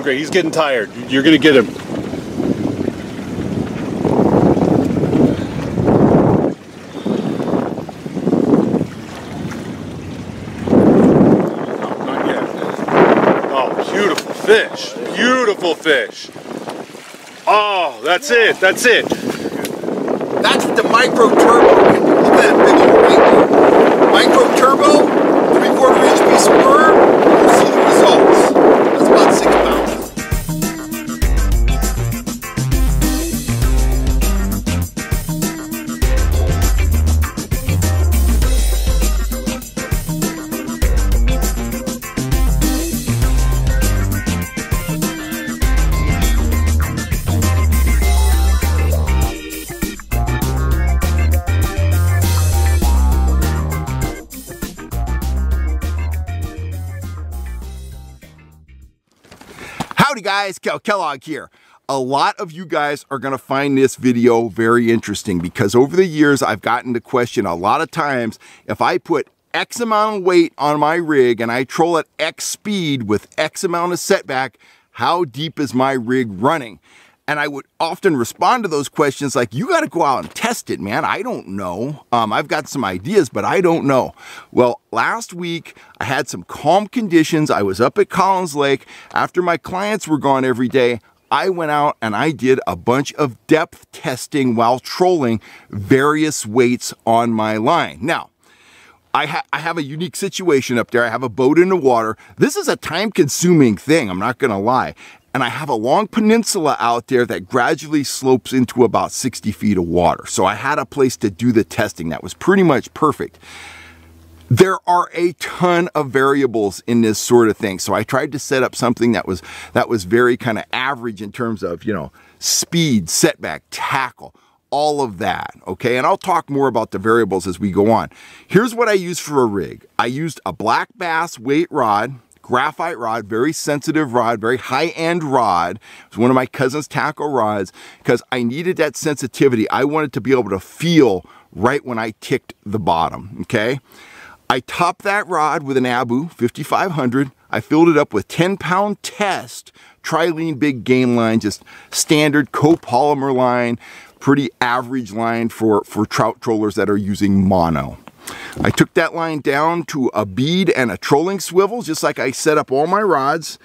great. He's getting tired. You're going to get him. Not yet. Oh, beautiful fish. Beautiful fish. Oh, that's it. That's it. That's what the micro turbo can do. Look at that big old right there. Micro turbo, 3/4 inch piece of worm. You'll see the results. That's about 6 pounds. Howdy guys, Kellogg here. A lot of you guys are going to find this video very interesting because over the years I've gotten the question a lot of times, if I put X amount of weight on my rig and I troll at X speed with X amount of setback, how deep is my rig running? And I would often respond to those questions like, you got to go out and test it, man. I don't know. I've got some ideas, but I don't know. Well, last week I had some calm conditions. I was up at Collins Lake. After my clients were gone every day, I went out and I did a bunch of depth testing while trolling various weights on my line. Now, I have a unique situation up there. I have a boat in the water. This is a time-consuming thing, I'm not going to lie. And I have a long peninsula out there that gradually slopes into about 60 feet of water. So I had a place to do the testing that was pretty much perfect. There are a ton of variables in this sort of thing. So I tried to set up something that was very kind of average in terms of, you know, speed, setback, tackle, all of that, okay? And I'll talk more about the variables as we go on. Here's what I used for a rig. I used a black bass weight rod, graphite rod, very sensitive rod, very high-end rod. It's one of my cousin's tackle rods because I needed that sensitivity. I wanted to be able to feel right when I ticked the bottom, okay? I topped that rod with an Abu 5500. I filled it up with 10-pound test trilene big game line, just standard copolymer line, pretty average line for trout trollers that are using mono. I took that line down to a bead and a trolling swivel, just like I set up all my rods.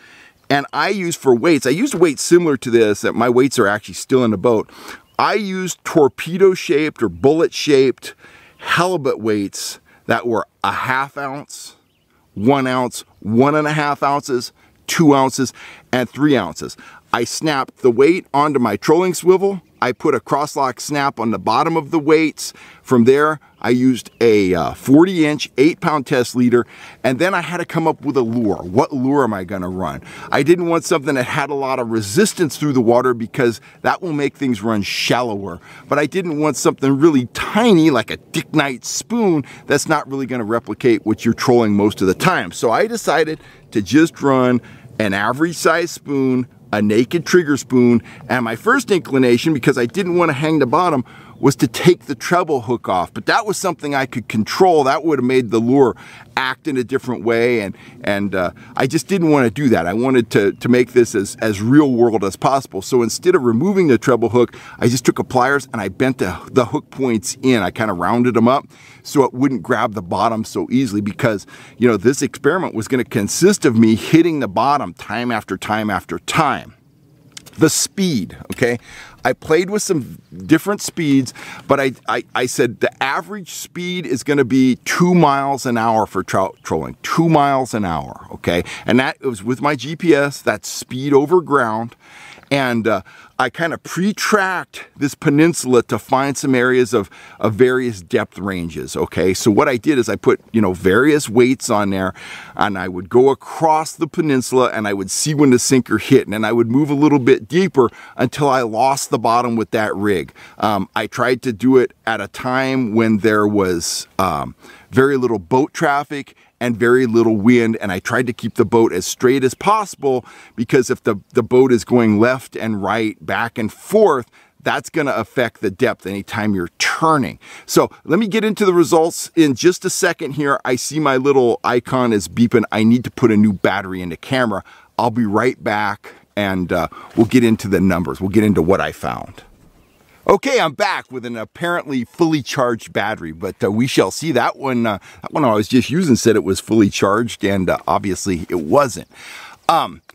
And I used for weights, I used weights similar to this, that my weights are actually still in the boat. I used torpedo-shaped or bullet-shaped halibut weights that were a 1/2 ounce, 1 ounce, 1.5 ounces, 2 ounces, and 3 ounces. I snapped the weight onto my trolling swivel. I put a crosslock snap on the bottom of the weights. From there, I used a 40-inch, 8-pound test leader, and then I had to come up with a lure. What lure am I gonna run? I didn't want something that had a lot of resistance through the water because that will make things run shallower. But I didn't want something really tiny like a Dick Knight spoon that's not really gonna replicate what you're trolling most of the time. So I decided to just run an average size spoon, a naked trigger spoon, and my first inclination, because I didn't want to hang the bottom, was to take the treble hook off. But that was something I could control. That would have made the lure act in a different way, and I just didn't want to do that. I wanted to make this as real world as possible. So instead of removing the treble hook, I just took a pliers and I bent the hook points in. I kind of rounded them up so it wouldn't grab the bottom so easily, because, you know, this experiment was going to consist of me hitting the bottom time after time after time. The speed, okay? I played with some different speeds, but I said the average speed is going to be 2 miles an hour for trout trolling. 2 miles an hour, okay? And that was with my GPS, that's speed over ground. And I kind of pre-tracked this peninsula to find some areas of various depth ranges, okay? So what I did is I put, you know, various weights on there, and I would go across the peninsula and I would see when the sinker hit, and then I would move a little bit deeper until I lost the bottom with that rig. I tried to do it at a time when there was very little boat traffic and very little wind, and I tried to keep the boat as straight as possible, because if the boat is going left and right, back and forth, that's gonna affect the depth anytime you're turning. So let me get into the results in just a second here. I see my little icon is beeping. I need to put a new battery in the camera. I'll be right back and we'll get into the numbers. We'll get into what I found. Okay, I'm back with an apparently fully charged battery, but we shall see. That one I was just using said it was fully charged, and obviously it wasn't.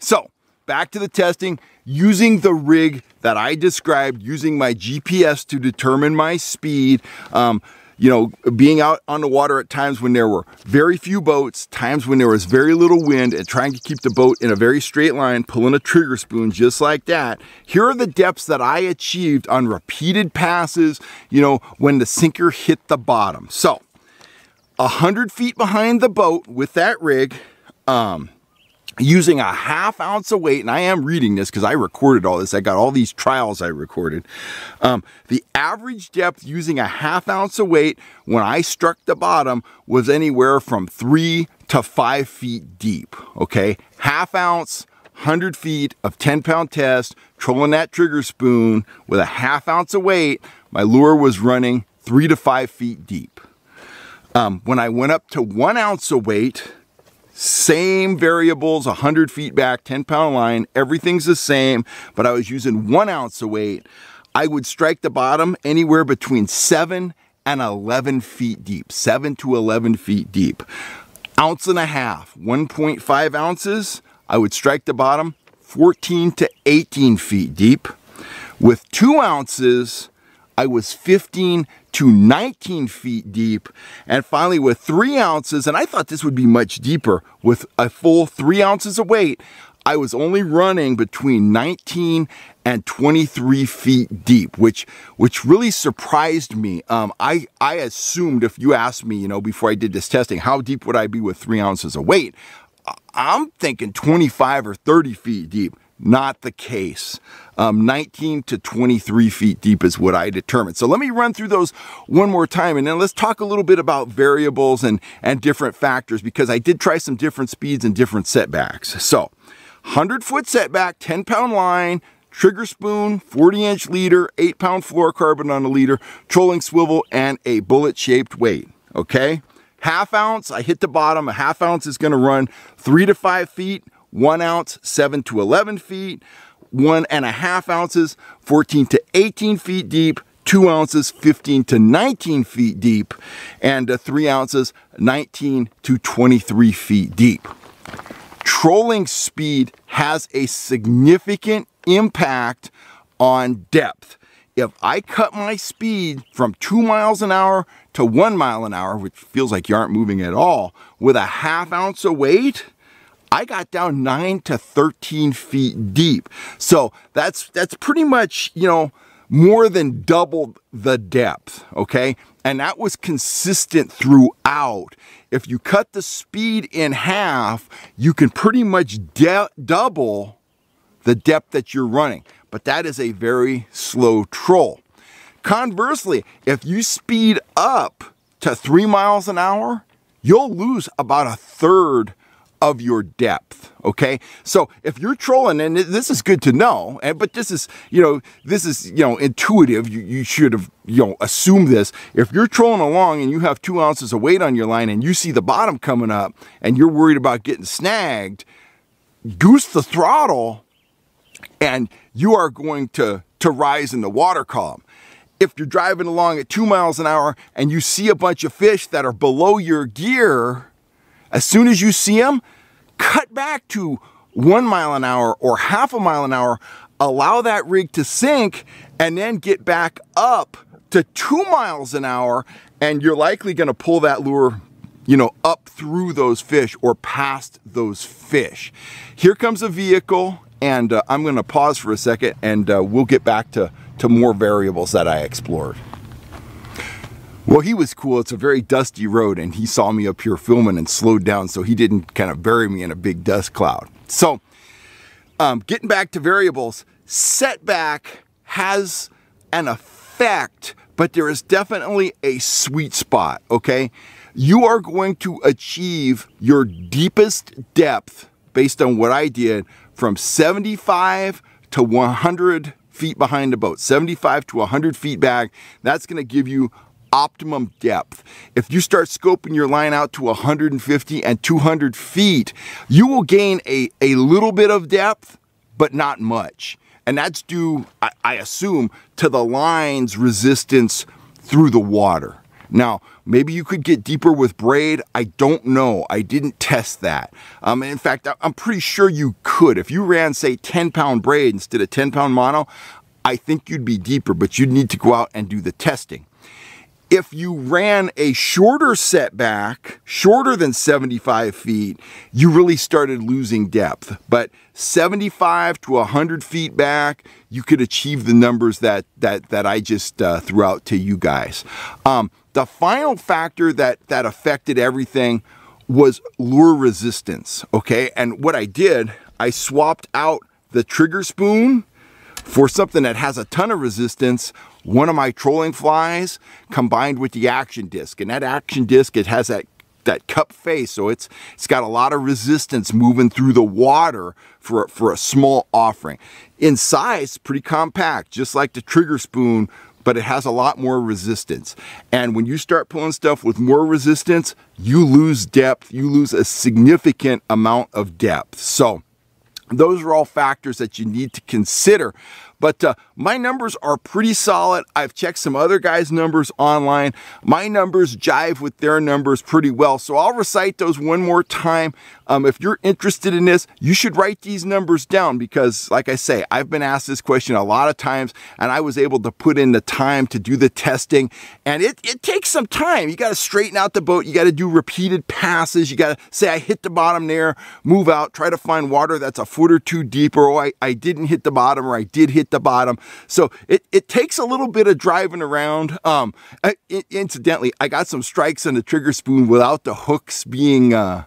So back to the testing, using the rig that I described, using my GPS to determine my speed. You know, being out on the water at times when there were very few boats, times when there was very little wind, and trying to keep the boat in a very straight line, pulling a trigger spoon just like that. Here are the depths that I achieved on repeated passes, you know, when the sinker hit the bottom. So, 100 feet behind the boat with that rig, using a ½ ounce of weight, and I am reading this because I recorded all this. I got all these trials I recorded. The average depth using a ½ ounce of weight when I struck the bottom was anywhere from 3 to 5 feet deep, okay? ½ ounce, 100 feet of 10-pound test, trolling that trigger spoon with a ½ ounce of weight, my lure was running 3 to 5 feet deep. When I went up to 1 ounce of weight, same variables, 100 feet back, 10-pound line, everything's the same, but I was using 1 ounce of weight. I would strike the bottom anywhere between 7 and 11 feet deep, 7 to 11 feet deep. 1.5 ounces, 1.5 ounces, I would strike the bottom 14 to 18 feet deep. With 2 ounces, I was 15 to 19 feet deep. And finally with 3 ounces, and I thought this would be much deeper, with a full 3 ounces of weight, I was only running between 19 and 23 feet deep, which really surprised me. I assumed, if you asked me, you know, before I did this testing, how deep would I be with 3 ounces of weight? I'm thinking 25 or 30 feet deep. Not the case. 19 to 23 feet deep is what I determined. So let me run through those one more time, and then let's talk a little bit about variables and different factors, because I did try some different speeds and different setbacks. So 100-foot setback, 10-pound line, trigger spoon, 40-inch leader, 8-pound fluorocarbon on the leader, trolling swivel, and a bullet-shaped weight, okay? ½ ounce, I hit the bottom. A ½ ounce is gonna run 3 to 5 feet. 1 ounce, 7 to 11 feet. 1.5 ounces, 14 to 18 feet deep. 2 ounces, 15 to 19 feet deep. And 3 ounces, 19 to 23 feet deep. Trolling speed has a significant impact on depth. If I cut my speed from 2 miles an hour to 1 mile an hour, which feels like you aren't moving at all, with a ½ ounce of weight, I got down 9 to 13 feet deep. So that's pretty much, you know, more than double the depth, okay? And that was consistent throughout. If you cut the speed in half, you can pretty much double the depth that you're running. But that is a very slow troll. Conversely, if you speed up to 3 miles an hour, you'll lose about 1/3 of your depth, okay? So if you're trolling, and this is good to know, but this is intuitive. You should have, assumed this. If you're trolling along and you have 2 ounces of weight on your line and you see the bottom coming up and you're worried about getting snagged, goose the throttle and you are going to rise in the water column. If you're driving along at 2 miles an hour and you see a bunch of fish that are below your gear, as soon as you see them, cut back to 1 mile an hour or ½ mile an hour, allow that rig to sink, and then get back up to 2 miles an hour, and you're likely going to pull that lure, up through those fish or past those fish. Here comes a vehicle, and I'm going to pause for a second, and we'll get back to more variables that I explored. Well, he was cool. It's a very dusty road, and he saw me up here filming and slowed down so he didn't kind of bury me in a big dust cloud. So, getting back to variables, setback has an effect, but there is definitely a sweet spot, okay? You are going to achieve your deepest depth, based on what I did, from 75 to 100 feet behind the boat. 75 to 100 feet back, that's going to give you optimum depth. If you start scoping your line out to 150 and 200 feet, you will gain a little bit of depth, but not much. And that's due, I assume, to the line's resistance through the water. Now, maybe you could get deeper with braid. I don't know. I didn't test that. In fact, I'm pretty sure you could. If you ran, say, 10-pound braid instead of 10-pound mono, I think you'd be deeper, but you'd need to go out and do the testing. If you ran a shorter setback, shorter than 75 feet, you really started losing depth. But 75 to 100 feet back, you could achieve the numbers that I just threw out to you guys. The final factor that affected everything was lure resistance, okay? And what I did, I swapped out the trigger spoon for something that has a ton of resistance, one of my trolling flies combined with the action disc. And that action disc, it has that cup face, so it's got a lot of resistance moving through the water for a small offering. In size, pretty compact, just like the trigger spoon, but it has a lot more resistance. And when you start pulling stuff with more resistance, you lose depth, you lose a significant amount of depth. So those are all factors that you need to consider. But my numbers are pretty solid. I've checked some other guys' numbers online. My numbers jive with their numbers pretty well. So I'll recite those one more time. If you're interested in this, you should write these numbers down because, like I say, I've been asked this question a lot of times and I was able to put in the time to do the testing. And it takes some time. You got to straighten out the boat. You got to do repeated passes. You got to say, I hit the bottom there, move out, try to find water that's a foot or two deep, or I didn't hit the bottom, or I did hit the bottom. So it takes a little bit of driving around. Incidentally, I got some strikes on the trigger spoon without the hooks being able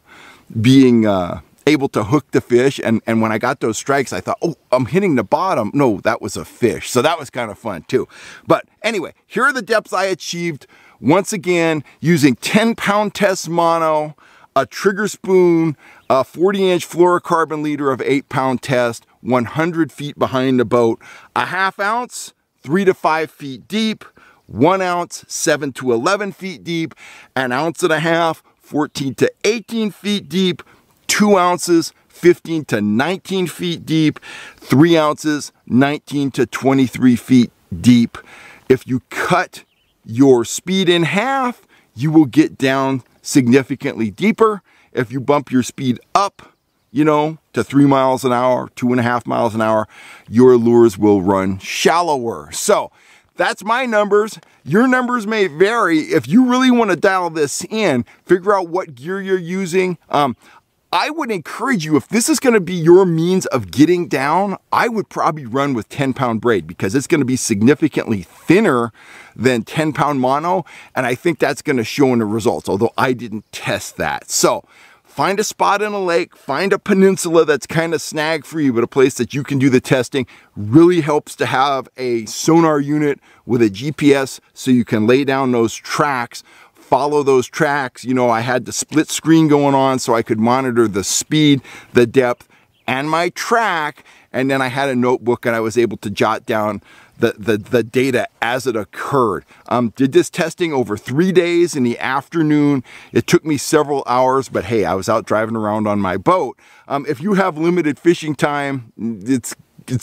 to hook the fish. And when I got those strikes, I thought, oh, I'm hitting the bottom. No, that was a fish. So that was kind of fun too. But anyway, here are the depths I achieved. Once again, using 10-pound test mono, a trigger spoon, a 40-inch fluorocarbon leader of 8-pound test, 100 feet behind the boat, a ½ ounce, 3 to 5 feet deep, 1 ounce, 7 to 11 feet deep, an ounce and a half, 14 to 18 feet deep, 2 ounces, 15 to 19 feet deep, 3 ounces, 19 to 23 feet deep. If you cut your speed in half, you will get down significantly deeper. If you bump your speed up, you know, to 3 miles an hour, 2.5 miles an hour, your lures will run shallower. So that's my numbers. Your numbers may vary. If you really want to dial this in, figure out what gear you're using. I would encourage you, if this is going to be your means of getting down, I would probably run with 10-pound braid because it's going to be significantly thinner than 10-pound mono, and I think that's going to show in the results, although I didn't test that. So find a spot in a lake, find a peninsula that's kind of snag-free, but a place that you can do the testing. Really helps to have a sonar unit with a GPS so you can lay down those tracks, follow those tracks. You know, I had the split screen going on so I could monitor the speed, the depth, and my track. And then I had a notebook and I was able to jot down the data as it occurred. Did this testing over 3 days in the afternoon. It took me several hours, but hey, I was out driving around on my boat. If you have limited fishing time, it's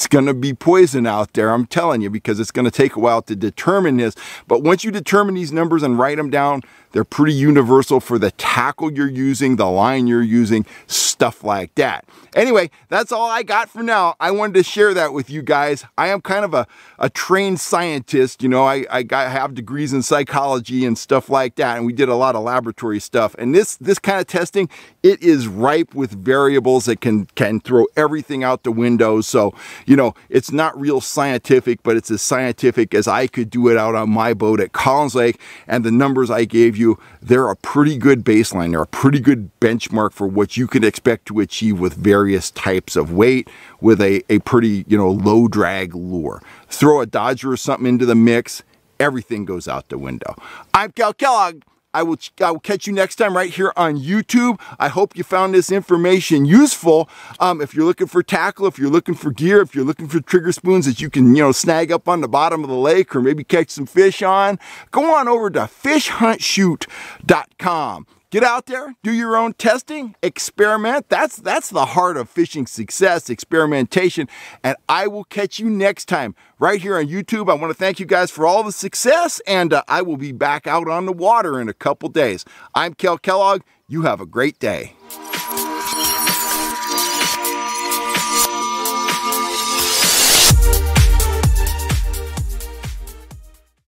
going to be poison out there, I'm telling you, because it's going to take a while to determine this. But once you determine these numbers and write them down, they're pretty universal for the tackle you're using, the line you're using, stuff like that. Anyway, that's all I got for now. I wanted to share that with you guys. I am kind of a trained scientist. You know, I have degrees in psychology and stuff like that, and we did a lot of laboratory stuff. And this kind of testing, it is ripe with variables that can throw everything out the window. So, you know, it's not real scientific, but it's as scientific as I could do it out on my boat at Collins Lake. And the numbers I gave you, they're a pretty good baseline. They're a pretty good benchmark for what you can expect to achieve with various types of weight with a pretty, you know, low drag lure. Throw a Dodger or something into the mix, everything goes out the window. I'm Cal Kellogg. I will catch you next time right here on YouTube. I hope you found this information useful. If you're looking for tackle, if you're looking for gear, if you're looking for trigger spoons that you can, you know, snag up on the bottom of the lake or maybe catch some fish on, go on over to fishhuntshoot.com. Get out there, do your own testing, experiment. That's the heart of fishing success, experimentation. And I will catch you next time right here on YouTube. I want to thank you guys for all the success, and I will be back out on the water in a couple days. I'm Kel Kellogg. You have a great day.